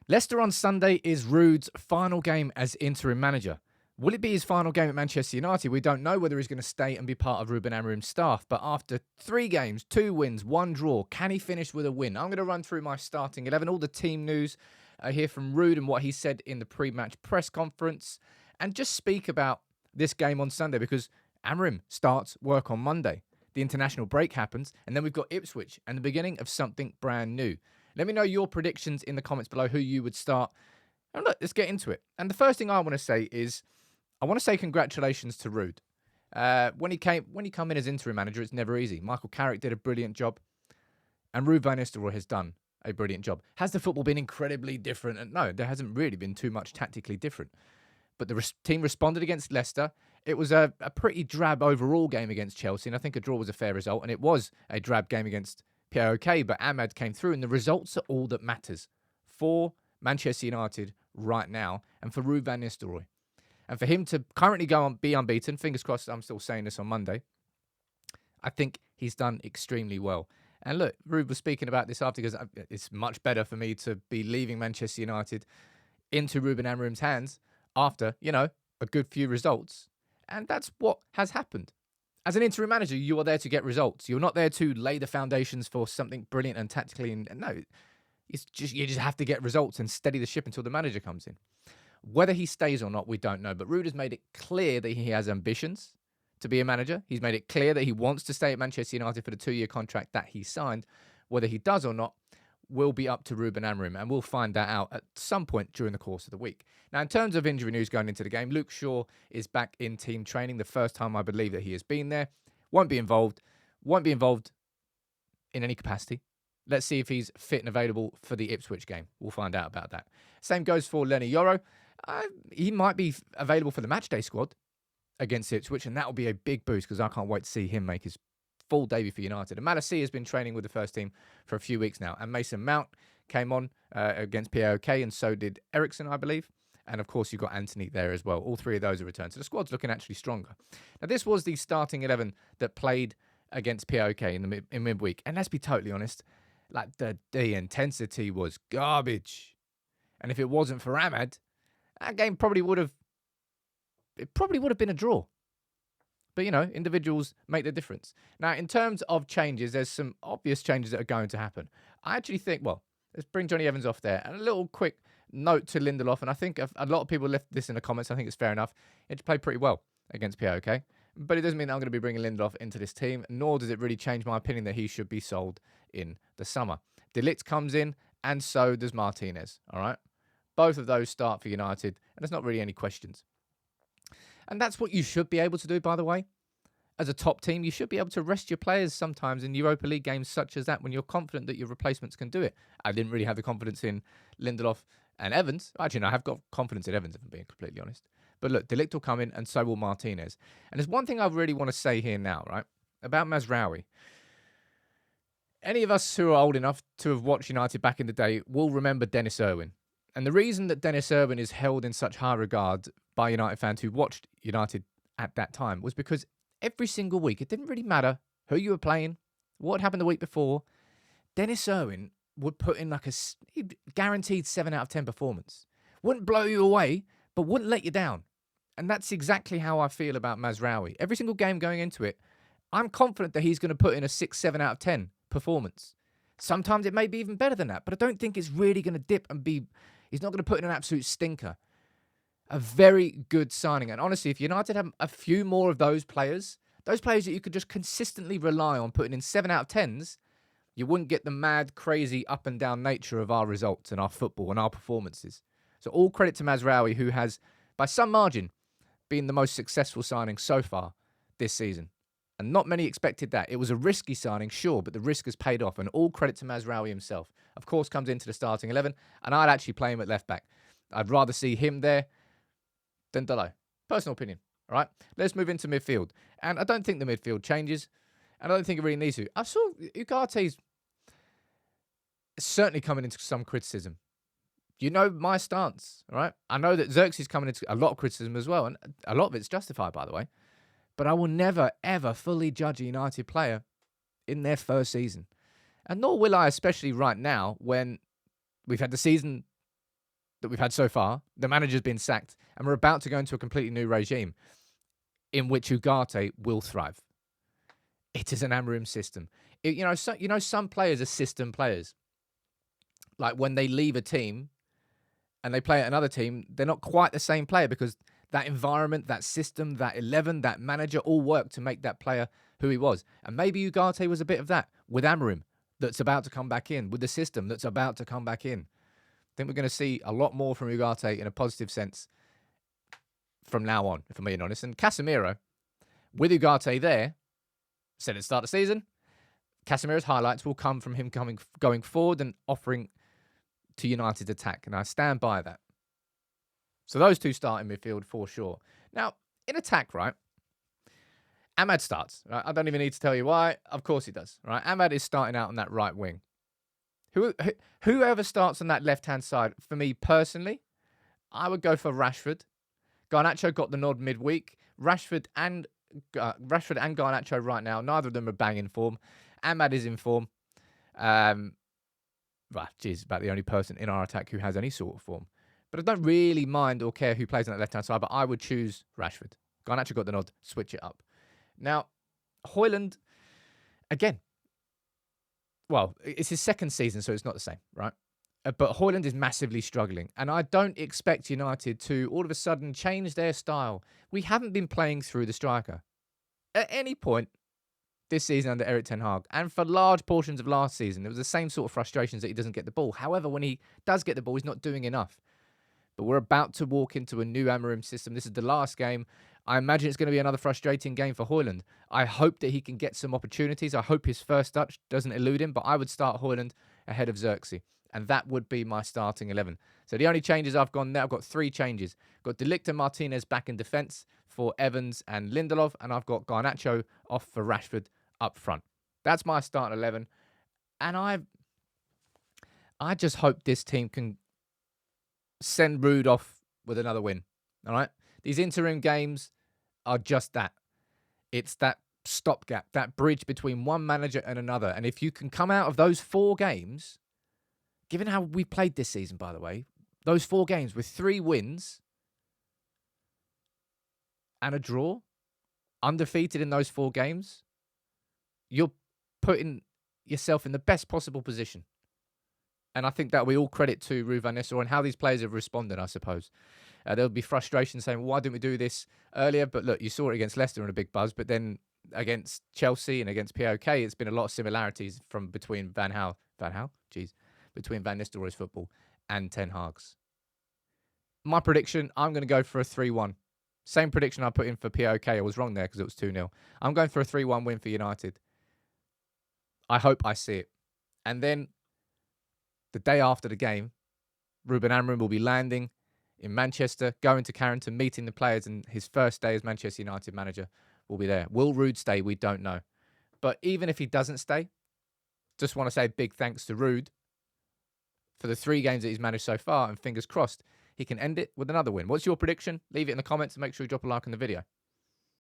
Leicester on Sunday is Ruud's final game as interim manager. Will it be his final game at Manchester United? We don't know whether he's going to stay and be part of Ruben Amorim's staff. But after 3 games, 2 wins, 1 draw, can he finish with a win? I'm going to run through my starting 11, all the team news. I hear from Ruud and what he said in the pre-match press conference. And just speak about this game on Sunday because Amorim starts work on Monday. The international break happens. And then we've got Ipswich and the beginning of something brand new. Let me know your predictions in the comments below, who you would start. And look, let's get into it. And the first thing I want to say is, I want to say congratulations to Ruud. When he come in as interim manager, it's never easy. Michael Carrick did a brilliant job, and Ruud van Nistelrooy has done a brilliant job. Has the football been incredibly different? And no, there hasn't really been too much tactically different. But the team responded against Leicester. It was a pretty drab overall game against Chelsea, and I think a draw was a fair result. And it was a drab game against POK, but Ahmad came through, and the results are all that matters for Manchester United right now, and for Ruud van Nistelrooy. And for him to currently go on be unbeaten, fingers crossed, I'm still saying this on Monday, I think he's done extremely well. And look, Ruud was speaking about this after, because it's much better for me to be leaving Manchester United into Ruben Amorim's hands after, a good few results. And that's what has happened. As an interim manager, you are there to get results. You're not there to lay the foundations for something brilliant and tactically. And no, you just have to get results and steady the ship until the manager comes in. Whether he stays or not, we don't know. But Ruud has made it clear that he has ambitions to be a manager. He's made it clear that he wants to stay at Manchester United for the 2-year contract that he signed. Whether he does or not will be up to Ruben Amorim, and we'll find that out at some point during the course of the week. Now, in terms of injury news going into the game, Luke Shaw is back in team training, the first time I believe that he has been there. Won't be involved in any capacity. Let's see if he's fit and available for the Ipswich game. We'll find out about that. Same goes for Lenny Yoro. He might be available for the matchday squad against Ipswich, and that will be a big boost because I can't wait to see him make his full debut for United. And Malassi has been training with the first team for a few weeks now, and Mason Mount came on against POK, and so did Ericsson, I believe. And of course, you've got Anthony there as well. All 3 of those are returned. So the squad's looking actually stronger. Now, this was the starting 11 that played against POK in midweek. And let's be totally honest, like the intensity was garbage. And if it wasn't for Ahmad, that game probably would have been a draw. But, individuals make the difference. Now, in terms of changes, there's some obvious changes that are going to happen. I actually think, let's bring Johnny Evans off there. And a little quick note to Lindelof. And I think a lot of people left this in the comments. I think it's fair enough. He played pretty well against POK. But it doesn't mean that I'm going to be bringing Lindelof into this team, nor does it really change my opinion that he should be sold in the summer. De Ligt comes in, and so does Martinez. All right? Both of those start for United, and there's not really any questions. And that's what you should be able to do, by the way. As a top team, you should be able to rest your players sometimes in Europa League games such as that when you're confident that your replacements can do it. I didn't really have the confidence in Lindelof and Evans. Actually, no, I have got confidence in Evans, if I'm being completely honest. But look, De Ligt will come in, and so will Martinez. And there's one thing I really want to say here now, right, about Mazraoui. Any of us who are old enough to have watched United back in the day will remember Dennis Irwin. And the reason that Dennis Irwin is held in such high regard by United fans who watched United at that time was because every single week, it didn't really matter who you were playing, what happened the week before, Dennis Irwin would put in like a guaranteed 7 out of 10 performance. Wouldn't blow you away, but wouldn't let you down. And that's exactly how I feel about Mazraoui. Every single game going into it, I'm confident that he's going to put in a 6, 7 out of 10 performance. Sometimes it may be even better than that, but I don't think it's really going to dip and be... He's not going to put in an absolute stinker. A very good signing. And honestly, if United have a few more of those players that you could just consistently rely on putting in 7 out of 10s, you wouldn't get the mad, crazy, up and down nature of our results and our football and our performances. So all credit to Mazraoui, who has, by some margin, been the most successful signing so far this season. And not many expected that. It was a risky signing, sure, but the risk has paid off. And all credit to Mazraoui himself. Of course, comes into the starting 11, and I'd actually play him at left back. I'd rather see him there than Dalot. Personal opinion. All right, let's move into midfield. And I don't think the midfield changes, and I don't think it really needs to. I saw Ugarte's certainly coming into some criticism. You know my stance, all right? I know that Xerxes is coming into a lot of criticism as well, and a lot of it's justified, by the way. But I will never, ever fully judge a United player in their first season. And nor will I, especially right now, when we've had the season that we've had so far. The manager's been sacked, and we're about to go into a completely new regime in which Ugarte will thrive. It is an Amorim system. Some players are system players. Like when they leave a team and they play at another team, they're not quite the same player because that environment, that system, that 11, that manager all worked to make that player who he was. And maybe Ugarte was a bit of that with Amorim that's about to come back in, with the system that's about to come back in. I think we're going to see a lot more from Ugarte in a positive sense from now on, if I'm being honest. And Casemiro, with Ugarte there, said at the start of the season, Casemiro's highlights will come from him going forward and offering to United's attack. And I stand by that. So those two start in midfield for sure. Now, in attack, right, Ahmad starts. Right? I don't even need to tell you why. Of course he does. Right? Ahmad is starting out on that right wing. Whoever starts on that left-hand side, for me personally, I would go for Rashford. Garnacho got the nod midweek. Rashford and Garnacho right now, neither of them are banging form. Ahmad is in form. About the only person in our attack who has any sort of form. But I don't really mind or care who plays on that left-hand side, but I would choose Rashford. Garnacho got the nod. Switch it up. Now, Højlund, again, well, it's his second season, so it's not the same, right? But Højlund is massively struggling, and I don't expect United to all of a sudden change their style. We haven't been playing through the striker at any point this season under Erik ten Hag, and for large portions of last season, it was the same sort of frustrations that he doesn't get the ball. However, when he does get the ball, he's not doing enough. But we're about to walk into a new Amorim system. This is the last game. I imagine it's going to be another frustrating game for Højlund. I hope that he can get some opportunities. I hope his first touch doesn't elude him, but I would start Højlund ahead of Xerxes. And that would be my starting 11. So the only changes I've gone there, I've got 3 changes. Got De Ligt and Martinez back in defence for Evans and Lindelof. And I've got Garnacho off for Rashford up front. That's my starting 11. And I just hope this team can send Ruud off with another win. All right? These interim games are just that. It's that stopgap, that bridge between one manager and another. And if you can come out of those 4 games, given how we played this season, by the way, those 4 games with 3 wins and a draw, undefeated in those 4 games, you're putting yourself in the best possible position. And I think that we all credit to Ruud van Nistelrooy and how these players have responded, I suppose. There'll be frustration saying, well, why didn't we do this earlier? But look, you saw it against Leicester in a big buzz, but then against Chelsea and against POK, it's been a lot of similarities between between Van Nistelrooy's football and Ten Hag's. My prediction, I'm going to go for a 3-1. Same prediction I put in for POK. I was wrong there because it was 2-0. I'm going for a 3-1 win for United. I hope I see it. And then the day after the game, Ruben Amorim will be landing in Manchester, going to Carrington, meeting the players, and his first day as Manchester United manager will be there. Will Ruud stay? We don't know. But even if he doesn't stay, just want to say big thanks to Ruud for the 3 games that he's managed so far, and fingers crossed he can end it with another win. What's your prediction? Leave it in the comments and make sure you drop a like on the video.